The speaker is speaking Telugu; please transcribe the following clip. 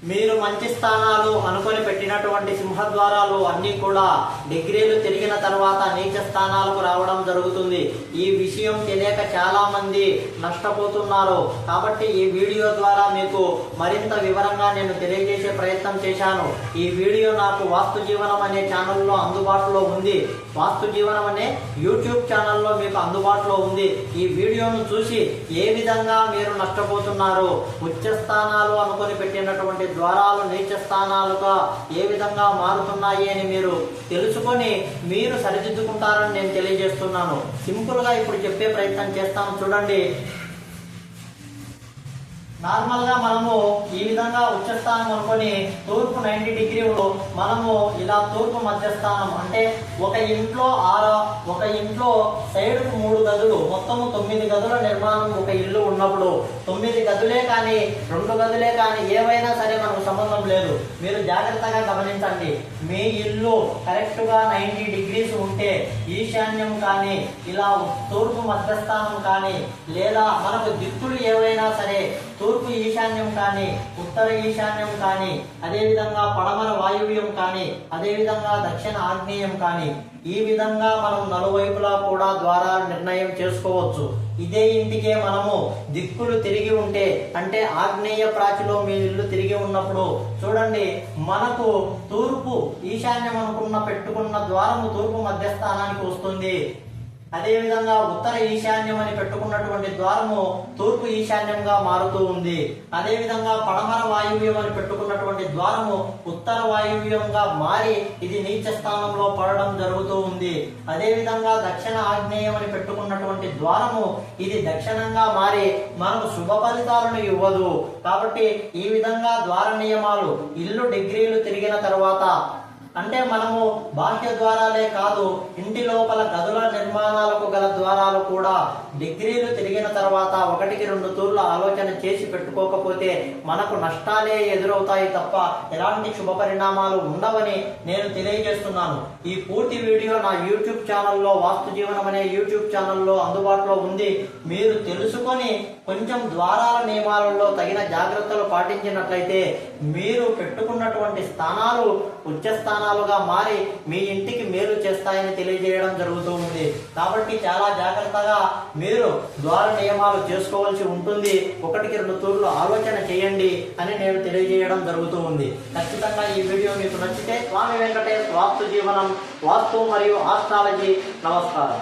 మీరు మంచి స్థానాలు అనుకొని పెట్టినటువంటి సింహద్వారాలు అన్నీ కూడా డిగ్రీలు తిరిగిన తర్వాత నీచ స్థానాలకు రావడం జరుగుతుంది. ఈ విషయం తెలియక చాలా మంది నష్టపోతున్నారు. కాబట్టి ఈ వీడియో ద్వారా మీకు మరింత వివరంగా నేను తెలియజేసే ప్రయత్నం చేశాను. ఈ వీడియో నాకు వాస్తు జీవనం అనే ఛానల్లో అందుబాటులో ఉంది. వాస్తు జీవనం అనే యూట్యూబ్ ఛానల్లో మీకు అందుబాటులో ఉంది. ఈ వీడియోను చూసి ఏ విధంగా మీరు నష్టపోతున్నారు, ఉచ్చ స్థానాలు అనుకొని పెట్టినటువంటి ద్వారాలు నీచ స్థానాలుగా ఏ విధంగా మారుతున్నాయి అని మీరు తెలుసుకొని మీరు సరిదిద్దుకుంటారని నేను తెలియజేస్తున్నాను. సింపుల్ గా ఇప్పుడు చెప్పే ప్రయత్నం చేస్తాను. చూడండి, నార్మల్ గా మనము ఈ విధంగా ఉచ్చస్థానం అనుకొని తూర్పు 90 డిగ్రీలు మనము ఇలా తూర్పు మధ్యస్థానం అంటే ఒక ఇంట్లో సైడ్ కు 3 గదులు మొత్తము 9 గదుల నిర్మాణం ఒక ఇల్లు ఉన్నప్పుడు 9 గదులే కానీ 2 గదులే కానీ ఏవైనా సరే మనకు సంబంధం లేదు. మీరు జాగ్రత్తగా గమనించండి. మీ ఇల్లు కరెక్ట్ గా 90 డిగ్రీస్ ఉంటే ఈశాన్యం కానీ ఇలా తూర్పు మధ్యస్థానం కానీ లేదా మనకు దిక్కులు ఏవైనా సరే తూర్పు ఈశాన్యం కానీ ఉత్తర ఈశాన్యం కానీ అదేవిధంగా పడమర వాయువ్యం కానీ అదేవిధంగా దక్షిణ ఆగ్నేయం కానీ ఈ విధంగా మనం నలువైపులా కూడా ద్వారాలు నిర్ణయం చేసుకోవచ్చు. ఇదే ఇంటికే మనము దిక్కులు తిరిగి ఉంటే అంటే ఆగ్నేయ ప్రాచిలో మీ ఇల్లు తిరిగి ఉన్నప్పుడు చూడండి, మనకు తూర్పు ఈశాన్యం పెట్టుకున్న ద్వారము తూర్పు మధ్యస్థానానికి వస్తుంది. అదేవిధంగా ఉత్తర ఈశాన్యం అని పెట్టుకున్నటువంటి ద్వారము తూర్పు ఈశాన్యంగా మారుతూ ఉంది. అదేవిధంగా పడమర వాయువ్యం అని పెట్టుకున్నటువంటి ద్వారము ఉత్తర వాయువ్యంగా మారి ఇది నీచ స్థానంలో పడడం జరుగుతూ ఉంది. అదేవిధంగా దక్షిణ ఆగ్నేయం అని పెట్టుకున్నటువంటి ద్వారము ఇది దక్షిణంగా మారి మనకు శుభ ఫలితాలను ఇవ్వదు. కాబట్టి ఈ విధంగా ద్వార నియమాలు ఇల్లు డిగ్రీలు తిరిగిన తర్వాత అంటే మనము బాహ్య ద్వారాలే కాదు, ఇంటి లోపల గదుల నిర్మాణాలకు గల ద్వారాలు కూడా డిగ్రీలు తిరిగిన తర్వాత 1-2 తూర్లు ఆలోచన చేసి పెట్టుకోకపోతే మనకు నష్టాలే ఎదురవుతాయి తప్ప ఎలాంటి శుభ పరిణామాలు ఉండవని నేను తెలియజేస్తున్నాను. ఈ పూర్తి వీడియో నా యూట్యూబ్ ఛానల్లో వాస్తు జీవనం అనే యూట్యూబ్ ఛానల్లో అందుబాటులో ఉంది. మీరు తెలుసుకొని కొంచెం ద్వారాల నియమాలలో తగిన జాగ్రత్తలు పాటించినట్లయితే మీరు పెట్టుకున్నటువంటి స్థానాలు ఉచ్చ స్థానాలుగా మారి మీ ఇంటికి మేలు చేస్తాయని తెలియజేయడం జరుగుతూ ఉంది. కాబట్టి చాలా జాగ్రత్తగా మీరు ద్వార నియమాలు చేసుకోవాల్సి ఉంటుంది. 1-2 తూర్లు ఆలోచన చేయండి అని నేను తెలియజేయడం జరుగుతూ ఉంది. ఖచ్చితంగా ఈ వీడియో మీకు నచ్చితే స్వామి వెంకటేష్ వాస్తు జీవనం వాస్తు మరియు ఆస్ట్రాలజీ. నమస్కారం.